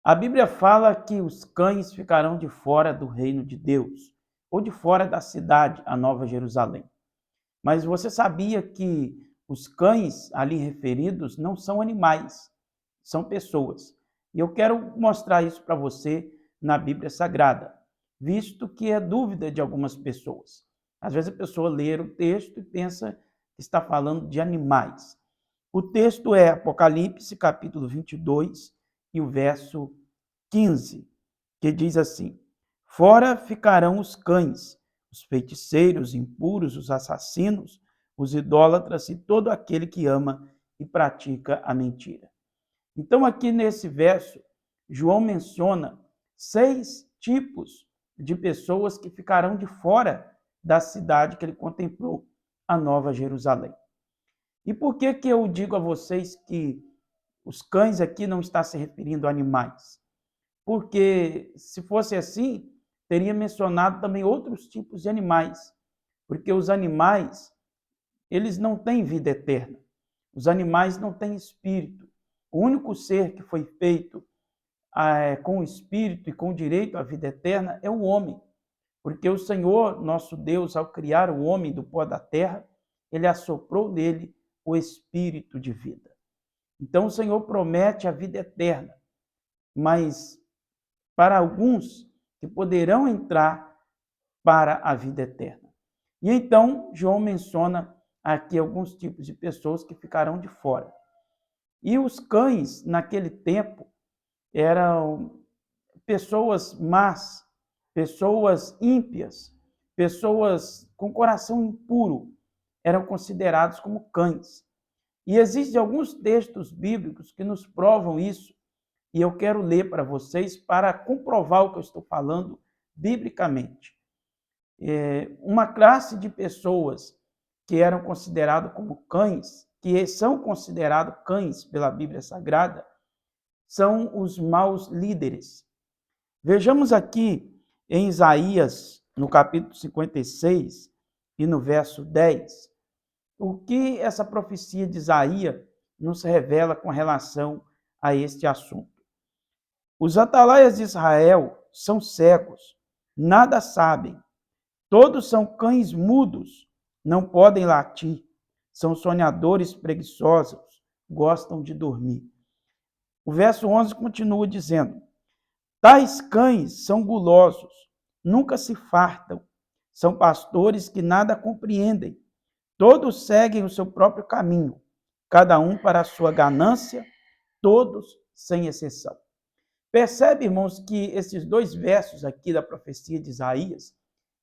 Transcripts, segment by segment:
A Bíblia fala que os cães ficarão de fora do reino de Deus, ou de fora da cidade, a Nova Jerusalém. Mas você sabia que os cães ali referidos não são animais, são pessoas. E eu quero mostrar isso para você na Bíblia Sagrada, visto que é dúvida de algumas pessoas. Às vezes a pessoa lê o texto e pensa que está falando de animais. O texto é Apocalipse, capítulo 22, e o verso 15, que diz assim: Fora ficarão os cães, os feiticeiros, impuros, os assassinos, os idólatras e todo aquele que ama e pratica a mentira. Então, aqui nesse verso, João menciona 6 tipos de pessoas que ficarão de fora da cidade que ele contemplou, a Nova Jerusalém. E por que eu digo a vocês que os cães aqui não está se referindo a animais? Porque se fosse assim, teria mencionado também outros tipos de animais, porque os animais, eles não têm vida eterna. Os animais não têm espírito. O único ser que foi feito com espírito e com direito à vida eterna é o homem, porque o Senhor, nosso Deus, ao criar o homem do pó da terra, ele assoprou nele o espírito de vida. Então o Senhor promete a vida eterna, mas para alguns que poderão entrar para a vida eterna. E então João menciona aqui alguns tipos de pessoas que ficarão de fora. E os cães, naquele tempo, eram pessoas más, pessoas ímpias, pessoas com coração impuro, eram considerados como cães. E existem alguns textos bíblicos que nos provam isso, e eu quero ler para vocês para comprovar o que eu estou falando biblicamente. Uma classe de pessoas que eram consideradas como cães, que são considerados cães pela Bíblia Sagrada, são os maus líderes. Vejamos aqui em Isaías, no capítulo 56 e no verso 10, o que essa profecia de Isaías nos revela com relação a este assunto. Os atalaias de Israel são cegos, nada sabem. Todos são cães mudos, não podem latir. São sonhadores preguiçosos, gostam de dormir. O verso 11 continua dizendo: Tais cães são gulosos, nunca se fartam. São pastores que nada compreendem. Todos seguem o seu próprio caminho, cada um para a sua ganância, todos sem exceção. Percebe, irmãos, que esses 2 versos aqui da profecia de Isaías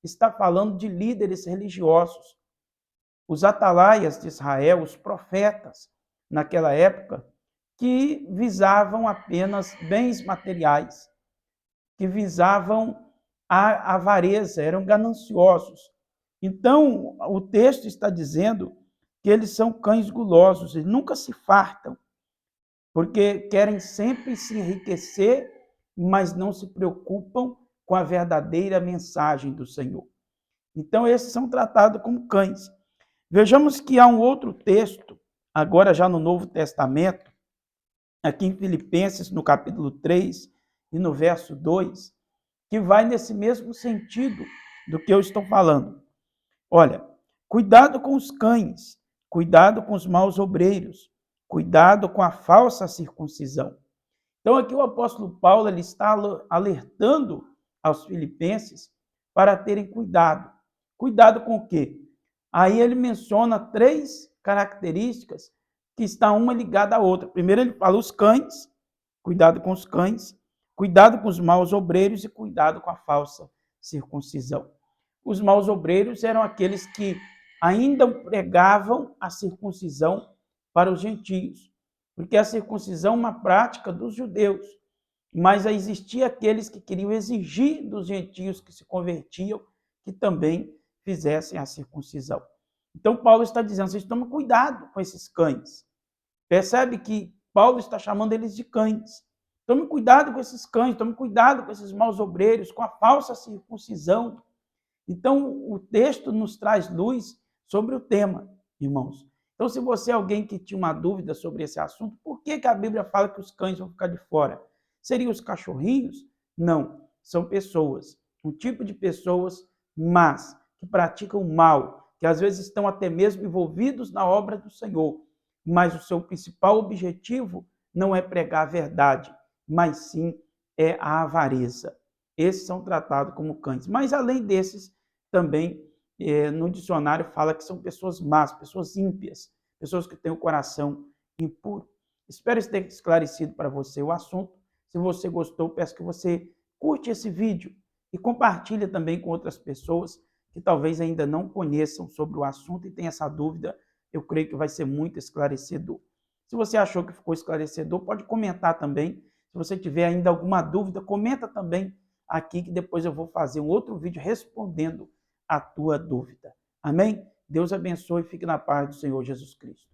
está falando de líderes religiosos. Os atalaias de Israel, os profetas, naquela época, que visavam apenas bens materiais, que visavam a avareza, eram gananciosos. Então, o texto está dizendo que eles são cães gulosos, eles nunca se fartam, porque querem sempre se enriquecer, mas não se preocupam com a verdadeira mensagem do Senhor. Então, esses são tratados como cães. Vejamos que há um outro texto, agora já no Novo Testamento, aqui em Filipenses, no capítulo 3 e no verso 2, que vai nesse mesmo sentido do que eu estou falando. Olha, cuidado com os cães, cuidado com os maus obreiros, cuidado com a falsa circuncisão. Então aqui o apóstolo Paulo ele está alertando aos filipenses para terem cuidado. Cuidado com o quê? Aí ele menciona 3 características que estão uma ligada à outra. Primeiro ele fala os cães, cuidado com os cães, cuidado com os maus obreiros e cuidado com a falsa circuncisão. Os maus obreiros eram aqueles que ainda pregavam a circuncisão para os gentios, porque a circuncisão é uma prática dos judeus, mas existia aqueles que queriam exigir dos gentios que se convertiam que também fizessem a circuncisão. Então Paulo está dizendo, vocês tomem cuidado com esses cães. Percebe que Paulo está chamando eles de cães. Tome cuidado com esses cães, tome cuidado com esses maus obreiros, com a falsa circuncisão. Então, o texto nos traz luz sobre o tema, irmãos. Então, se você é alguém que tinha uma dúvida sobre esse assunto, por que a Bíblia fala que os cães vão ficar de fora? Seriam os cachorrinhos? Não, são pessoas, um tipo de pessoas más, que praticam mal, que às vezes estão até mesmo envolvidos na obra do Senhor, mas o seu principal objetivo não é pregar a verdade, mas sim é a avareza. Esses são tratados como cães. Mas além desses, também no dicionário fala que são pessoas más, pessoas ímpias, pessoas que têm o coração impuro. Espero ter esclarecido para você o assunto. Se você gostou, peço que você curte esse vídeo e compartilhe também com outras pessoas que talvez ainda não conheçam sobre o assunto e tenham essa dúvida. Eu creio que vai ser muito esclarecedor. Se você achou que ficou esclarecedor, pode comentar também. Se você tiver ainda alguma dúvida, comenta também aqui que depois eu vou fazer um outro vídeo respondendo a tua dúvida. Amém? Deus abençoe e fique na paz do Senhor Jesus Cristo.